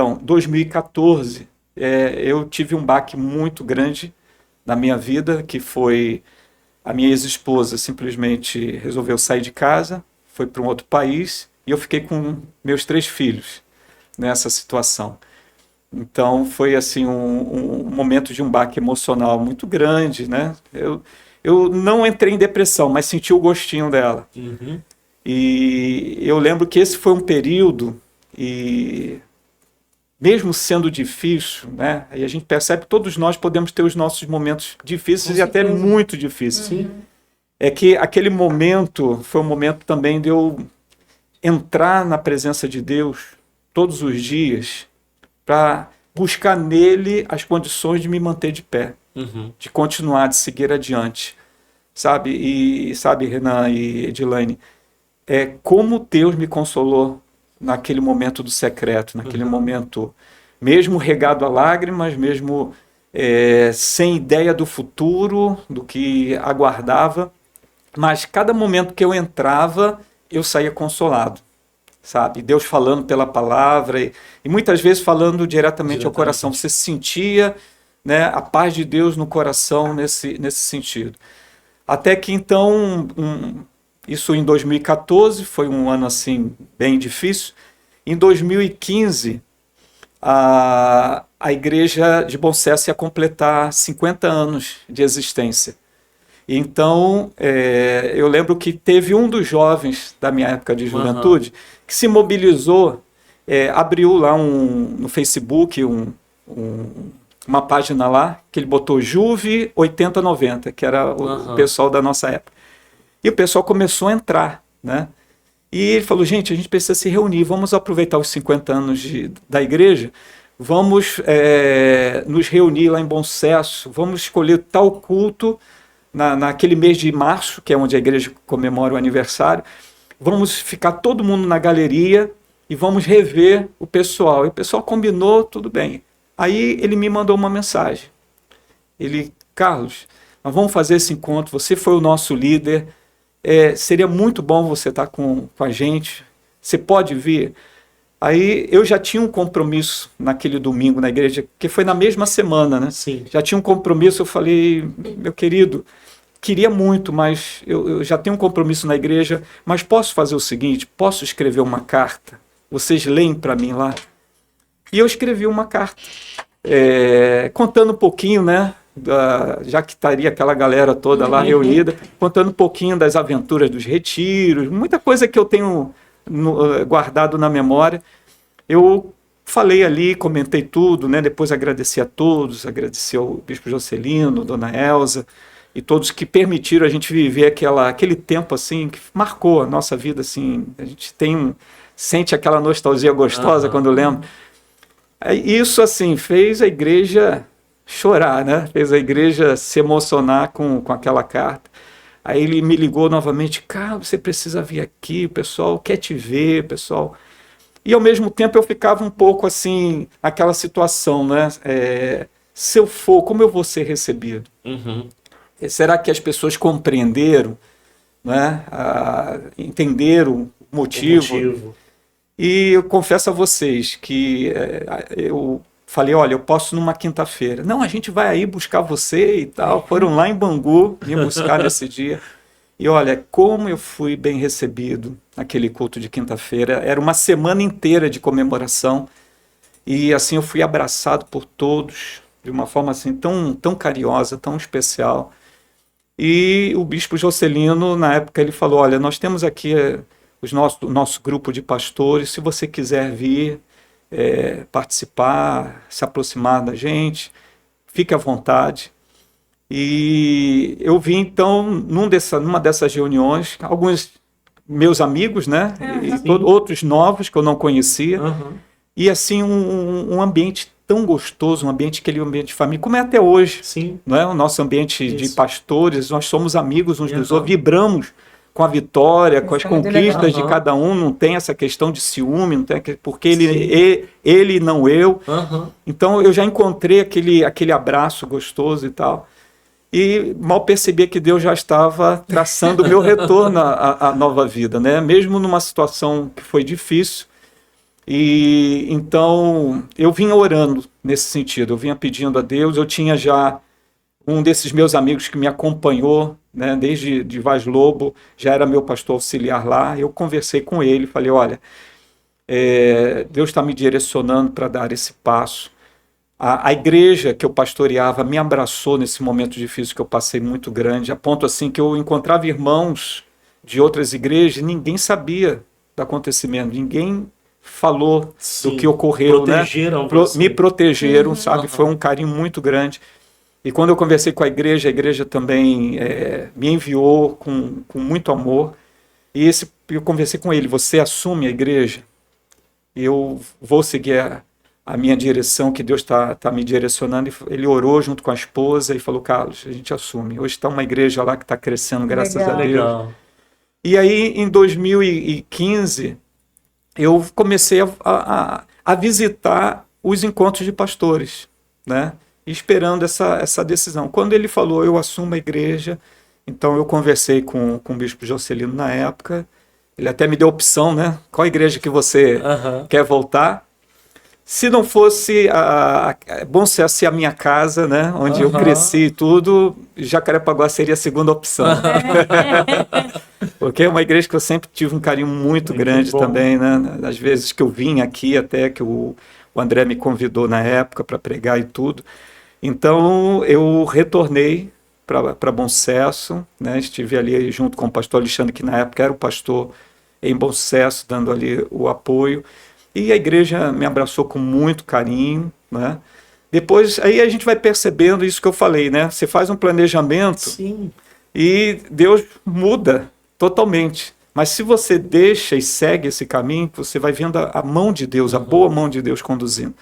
Então, 2014, eu tive um baque muito grande na minha vida, que foi a minha ex-esposa simplesmente resolveu sair de casa, foi para um outro país, e eu fiquei com meus 3 filhos nessa situação. Então, foi assim um momento de um baque emocional muito grande, né? Eu não entrei em depressão, mas senti o gostinho dela. Uhum. E eu lembro que esse foi um período, e mesmo sendo difícil, né? Aí a gente percebe que todos nós podemos ter os nossos momentos difíceis e até muito difíceis. Sim. É que aquele momento foi um momento também de eu entrar na presença de Deus todos os dias para buscar nele as condições de me manter de pé, Uhum. de continuar, de seguir adiante. Sabe? E sabe, Renan e Edilane, como Deus me consolou naquele momento do secreto, naquele momento, mesmo regado a lágrimas, mesmo sem ideia do futuro, do que aguardava, mas cada momento que eu entrava, eu saía consolado, sabe? Deus falando pela palavra e muitas vezes falando diretamente ao coração. Você sentia, né, a paz de Deus no coração nesse sentido. Até que então, isso em 2014, foi um ano assim bem difícil. Em 2015, a igreja de Bom Sucesso ia completar 50 anos de existência. Então, eu lembro que teve um dos jovens da minha época de juventude que se mobilizou, abriu lá no Facebook uma página lá, que ele botou Juve 8090, que era o pessoal da nossa época. E o pessoal começou a entrar, né? E ele falou, gente, a gente precisa se reunir, vamos aproveitar os 50 anos da igreja, vamos nos reunir lá em Bom Sucesso, vamos escolher tal culto naquele mês de março, que é onde a igreja comemora o aniversário, vamos ficar todo mundo na galeria e vamos rever o pessoal. E o pessoal combinou, tudo bem. Aí ele me mandou uma mensagem. Ele, Carlos, nós vamos fazer esse encontro, você foi o nosso líder, seria muito bom você estar com a gente, você pode vir? Aí eu já tinha um compromisso naquele domingo na igreja, que foi na mesma semana, né? Sim. Já tinha um compromisso, eu falei, meu querido, queria muito, mas eu já tenho um compromisso na igreja, mas posso fazer o seguinte, posso escrever uma carta? Vocês leem para mim lá? E eu escrevi uma carta, contando um pouquinho, né? Já que estaria aquela galera toda lá reunida, contando um pouquinho das aventuras dos retiros, muita coisa que eu tenho guardado na memória. Eu falei ali, comentei tudo, né? Depois agradeci a todos, agradeci ao Bispo Jocelino, Dona Elza, e todos que permitiram a gente viver aquele tempo assim, que marcou a nossa vida, assim, a gente sente aquela nostalgia gostosa quando lembra. Isso, assim, fez a igreja chorar, né? Fez a igreja se emocionar com aquela carta. Aí ele me ligou novamente, Carlos, você precisa vir aqui, o pessoal quer te ver, pessoal. E ao mesmo tempo eu ficava um pouco assim, naquela situação, né? Se eu for, como eu vou ser recebido? Será que as pessoas compreenderam, né? Entenderam o motivo? E eu confesso a vocês que eu falei, olha, eu posso numa quinta-feira. Não, a gente vai aí buscar você e tal. Foram lá em Bangu me buscar nesse dia. E olha, como eu fui bem recebido naquele culto de quinta-feira. Era uma semana inteira de comemoração. E assim eu fui abraçado por todos de uma forma assim tão carinhosa, tão especial. E o Bispo Jocelino, na época, ele falou, olha, nós temos aqui o nosso grupo de pastores, se você quiser vir participar, se aproximar da gente, fique à vontade. E eu vi então numa dessas reuniões alguns meus amigos, né, e outros novos que eu não conhecia, e assim um ambiente tão gostoso, aquele ambiente de família, como é até hoje. Sim. Não é? O nosso ambiente de pastores, nós somos amigos uns dos outros, vibramos com a vitória, com as conquistas de cada um, não tem essa questão de ciúme, não tem, porque ele não eu. Então eu já encontrei aquele abraço gostoso e tal. E mal percebia que Deus já estava traçando o meu retorno à nova vida, né? Mesmo numa situação que foi difícil, E então eu vinha orando nesse sentido, eu vinha pedindo a Deus. Eu tinha já um desses meus amigos que me acompanhou, né, desde de Vaz Lobo, já era meu pastor auxiliar lá. Eu conversei com ele, falei: olha, Deus está me direcionando para dar esse passo. A igreja que eu pastoreava me abraçou nesse momento difícil que eu passei, muito grande, a ponto assim que eu encontrava irmãos de outras igrejas e ninguém sabia do acontecimento, ninguém falou do que ocorreu, protegeram né? você. Me protegeram, sabe? Foi um carinho muito grande. E quando eu conversei com a igreja também me enviou com muito amor. E eu conversei com ele: você assume a igreja? Eu vou seguir a minha direção, que Deus está me direcionando. E ele orou junto com a esposa e falou: Carlos, a gente assume. Hoje está uma igreja lá que está crescendo, graças a Deus. Legal. E aí, em 2015, eu comecei a visitar os encontros de pastores, né? Esperando essa decisão. Quando ele falou: eu assumo a igreja, então eu conversei com o bispo Jocelino na época. Ele até me deu opção, né? Qual igreja que você quer voltar? Se não fosse Bom Sucesso ser a minha casa, né? Onde eu cresci e tudo, Jacarepaguá seria a segunda opção. Porque é uma igreja que eu sempre tive um carinho muito grande também, né? Às vezes que eu vim aqui, até que o André me convidou na época para pregar e tudo. Então eu retornei para Bom Sucesso, né? Estive ali junto com o pastor Alexandre, que na época era o pastor em Bom Sucesso, dando ali o apoio. E a igreja me abraçou com muito carinho, né? Depois, aí a gente vai percebendo isso que eu falei, né? Você faz um planejamento. Sim. E Deus muda totalmente. Mas se você deixa e segue esse caminho, você vai vendo a mão de Deus, a boa mão de Deus conduzindo.